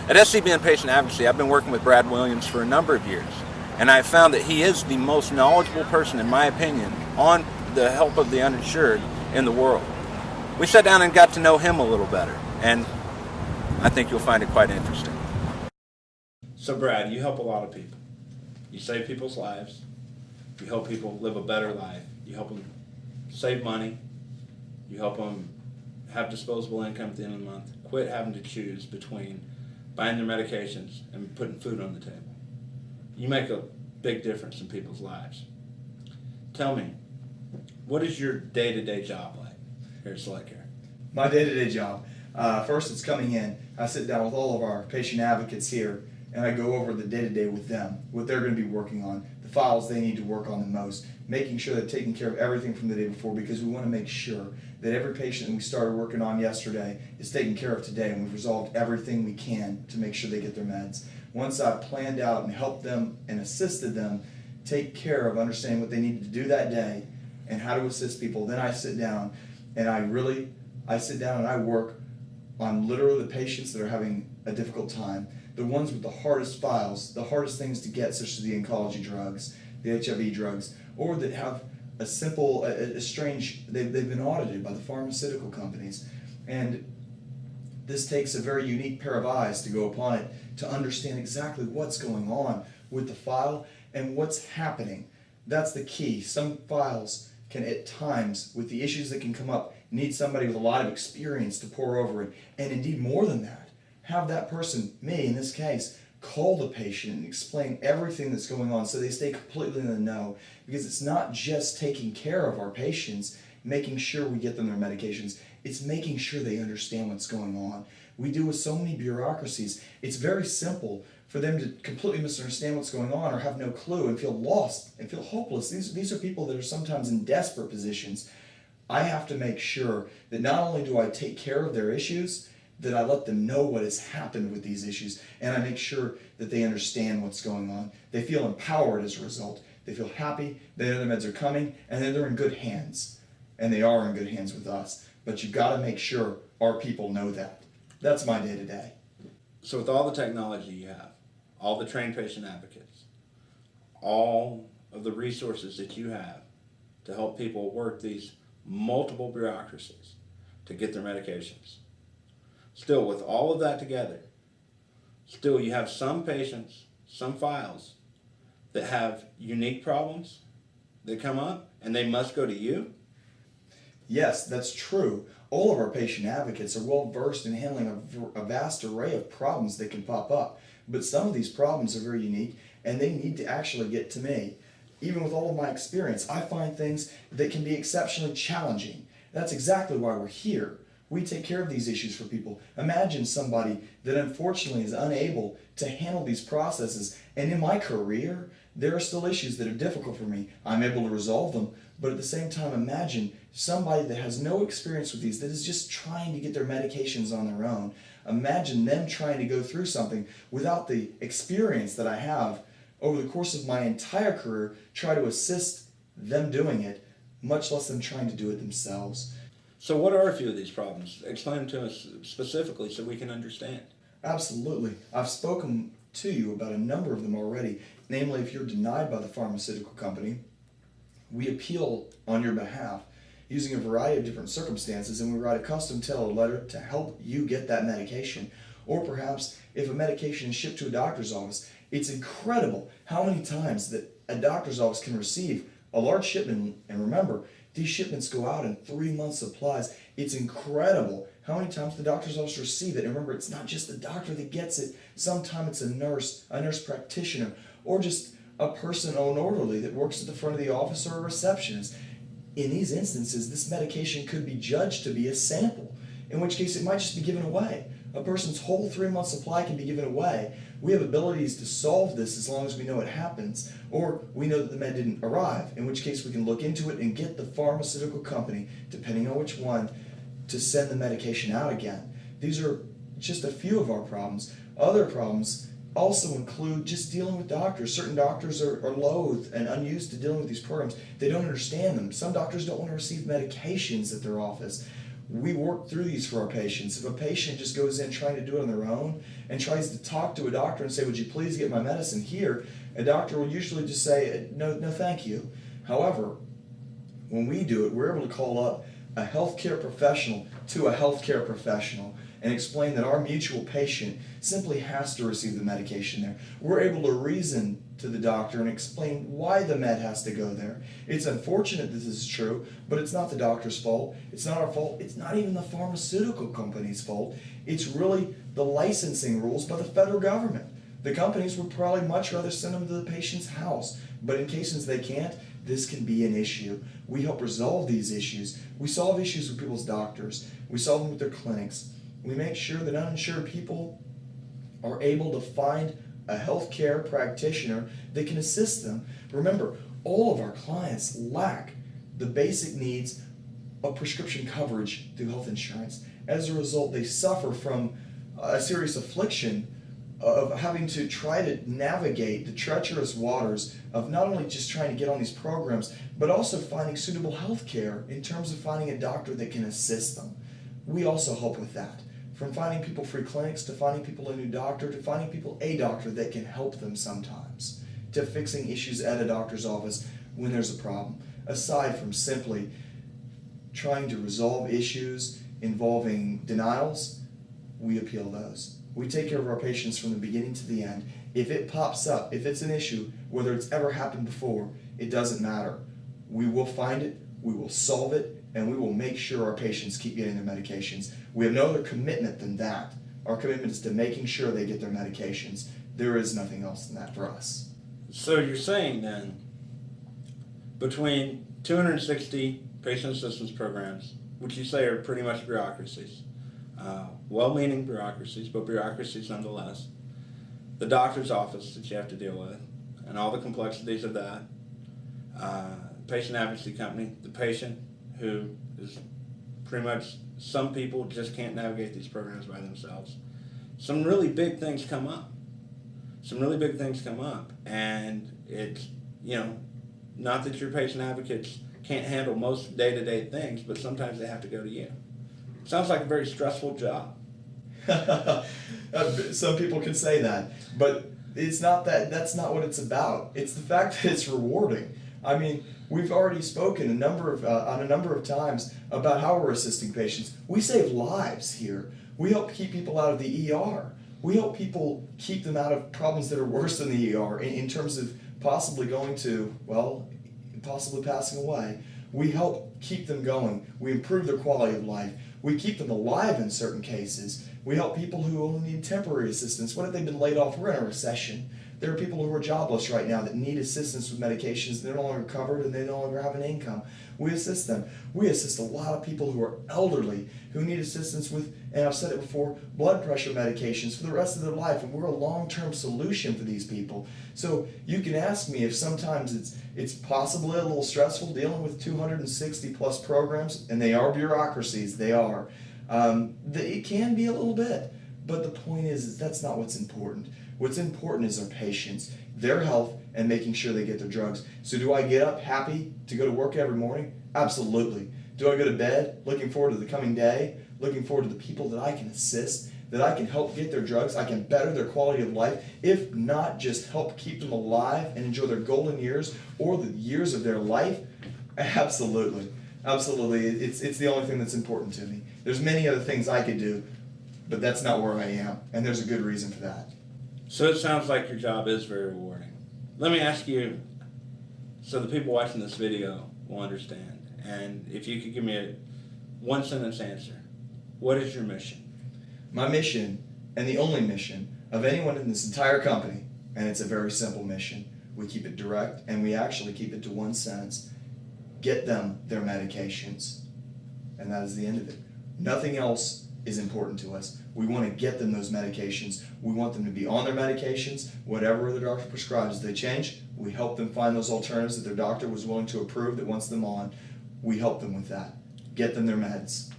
At SCB and Patient Advocacy, I've been working with Brad Williams for a number of years, and I've found that he is the most knowledgeable person, in my opinion, on the help of the uninsured in the world. We sat down and got to know him a little better, and I think you'll find it quite interesting. So Brad, you help a lot of people. You save people's lives. You help people live a better life. You help them save money. You help them have disposable income at the end of the month. Quit having to choose between buying their medications and putting food on the table. You make a big difference in people's lives. Tell me, what is your day-to-day job like here at Select Care? My day-to-day job, first it's coming in. I sit down with all of our patient advocates here and I go over the day-to-day with them, what they're going to be working on, the files they need to work on the most, making sure they're taking care of everything from the day before, because we want to make sure that every patient that we started working on yesterday is taken care of today, and we've resolved everything we can to make sure they get their meds. Once I've planned out and helped them and assisted them take care of understanding what they needed to do that day and how to assist people, then I sit down and I sit down and I work on literally the patients that are having a difficult time, the ones with the hardest files, the hardest things to get, such as the oncology drugs, the HIV drugs, or that have a simple, a strange, they've been audited by the pharmaceutical companies. And this takes a very unique pair of eyes to go upon it to understand exactly what's going on with the file and what's happening. That's the key. Some files can, at times, with the issues that can come up, need somebody with a lot of experience to pour over it, and indeed more than that. Have that person, me in this case, call the patient and explain everything that's going on so they stay completely in the know, because it's not just taking care of our patients, making sure we get them their medications, it's making sure they understand what's going on. We deal with so many bureaucracies, it's very simple for them to completely misunderstand what's going on or have no clue and feel lost and feel hopeless. These are people that are sometimes in desperate positions. I have to make sure that not only do I take care of their issues, that I let them know what has happened with these issues, and I make sure that they understand what's going on. They feel empowered as a result. They feel happy, they know their meds are coming, and then they're in good hands. And they are in good hands with us. But you've got to make sure our people know that. That's my day-to-day. So with all the technology you have, all the trained patient advocates, all of the resources that you have to help people work these multiple bureaucracies to get their medications, still, with all of that together, still you have some patients, some files that have unique problems that come up and they must go to you? Yes, that's true. All of our patient advocates are well versed in handling a vast array of problems that can pop up. But some of these problems are very unique and they need to actually get to me. Even with all of my experience, I find things that can be exceptionally challenging. That's exactly why we're here. We take care of these issues for people. Imagine somebody that unfortunately is unable to handle these processes, and in my career, there are still issues that are difficult for me. I'm able to resolve them, but at the same time, imagine somebody that has no experience with these, that is just trying to get their medications on their own. Imagine them trying to go through something without the experience that I have over the course of my entire career, try to assist them doing it, much less them trying to do it themselves. So what are a few of these problems? Explain them to us specifically so we can understand. Absolutely. I've spoken to you about a number of them already. Namely, if you're denied by the pharmaceutical company, we appeal on your behalf using a variety of different circumstances, and we write a custom tailored letter to help you get that medication. Or perhaps if a medication is shipped to a doctor's office, it's incredible how many times that a doctor's office can receive a large shipment, and remember, these shipments go out in 3 months' supplies. It's incredible how many times the doctor's office receive it. And remember, it's not just the doctor that gets it. Sometimes it's a nurse practitioner, or just a person, an orderly that works at the front of the office, or a receptionist. In these instances, this medication could be judged to be a sample, in which case it might just be given away. A person's whole 3 month supply can be given away. We have abilities to solve this as long as we know it happens, or we know that the med didn't arrive, in which case we can look into it and get the pharmaceutical company, depending on which one, to send the medication out again. These are just a few of our problems. Other problems also include just dealing with doctors. Certain doctors are loath and unused to dealing with these programs. They don't understand them. Some doctors don't want to receive medications at their office. we work through these for our patients. If a patient just goes in trying to do it on their own and tries to talk to a doctor and say, would you please get my medicine here, a doctor will usually just say, no, thank you. However, when we do it, we're able to call up a healthcare professional to a healthcare professional and explain that our mutual patient simply has to receive the medication there. We're able to reason to the doctor and explain why the med has to go there. It's unfortunate this is true, but it's not the doctor's fault. It's not our fault. It's not even the pharmaceutical company's fault. It's really the licensing rules by the federal government. The companies would probably much rather send them to the patient's house, but in cases they can't, this can be an issue. We help resolve these issues. We solve issues with people's doctors. We solve them with their clinics. We make sure that uninsured people are able to find a healthcare practitioner that can assist them. Remember, all of our clients lack the basic needs of prescription coverage through health insurance. As a result, they suffer from a serious affliction of having to try to navigate the treacherous waters of not only just trying to get on these programs, but also finding suitable health care in terms of finding a doctor that can assist them. We also help with that. From finding people free clinics, to finding people a new doctor, to finding people a doctor that can help them sometimes, to fixing issues at a doctor's office when there's a problem. Aside from simply trying to resolve issues involving denials, we appeal those. We take care of our patients from the beginning to the end. If it pops up, if it's an issue, whether it's ever happened before, it doesn't matter. We will find it, we will solve it, and we will make sure our patients keep getting their medications. We have no other commitment than that. Our commitment is to making sure they get their medications. There is nothing else than that for us. So you're saying then, between 260 patient assistance programs, which you say are pretty much bureaucracies, well-meaning bureaucracies, but bureaucracies nonetheless, the doctor's office that you have to deal with, and all the complexities of that, patient advocacy company, the patient who is pretty much, some people just can't navigate these programs by themselves. Some really big things come up. And it's, not that your patient advocates can't handle most day-to-day things, but sometimes they have to go to you. Sounds like a very stressful job. Some people can say that, but it's not that. That's not what it's about. It's the fact that it's rewarding. I mean, we've already spoken on a number of times about how we're assisting patients. We save lives here. We help keep people out of the ER. We help people keep them out of problems that are worse than the ER in terms of possibly going to, possibly passing away. We help keep them going. We improve their quality of life. We keep them alive in certain cases. We help people who only need temporary assistance. What if they've been laid off? We're in a recession. There are people who are jobless right now that need assistance with medications. They're no longer covered and they no longer have an income. We assist them. We assist a lot of people who are elderly, who need assistance with, and I've said it before, blood pressure medications for the rest of their life. And we're a long-term solution for these people. So you can ask me if sometimes it's possibly a little stressful dealing with 260 plus programs, and they are bureaucracies, they are. It can be a little bit, but the point is that's not what's important. What's important is our patients, their health, and making sure they get their drugs. So do I get up happy to go to work every morning? Absolutely. Do I go to bed looking forward to the coming day, looking forward to the people that I can assist, that I can help get their drugs, I can better their quality of life, if not just help keep them alive and enjoy their golden years or the years of their life? Absolutely. Absolutely. It's the only thing that's important to me. There's many other things I could do, but that's not where I am, and there's a good reason for that. So it sounds like your job is very rewarding. Let me ask you, so the people watching this video will understand, and if you could give me a one-sentence answer, what is your mission? My mission, and the only mission of anyone in this entire company, and it's a very simple mission. We keep it direct, and we actually keep it to one sentence. Get them their medications. And that is the end of it. Nothing else is important to us. We want to get them those medications. We want them to be on their medications, whatever the doctor prescribes. If they change, we help them find those alternatives that their doctor was willing to approve that wants them on. We help them with that. Get them their meds.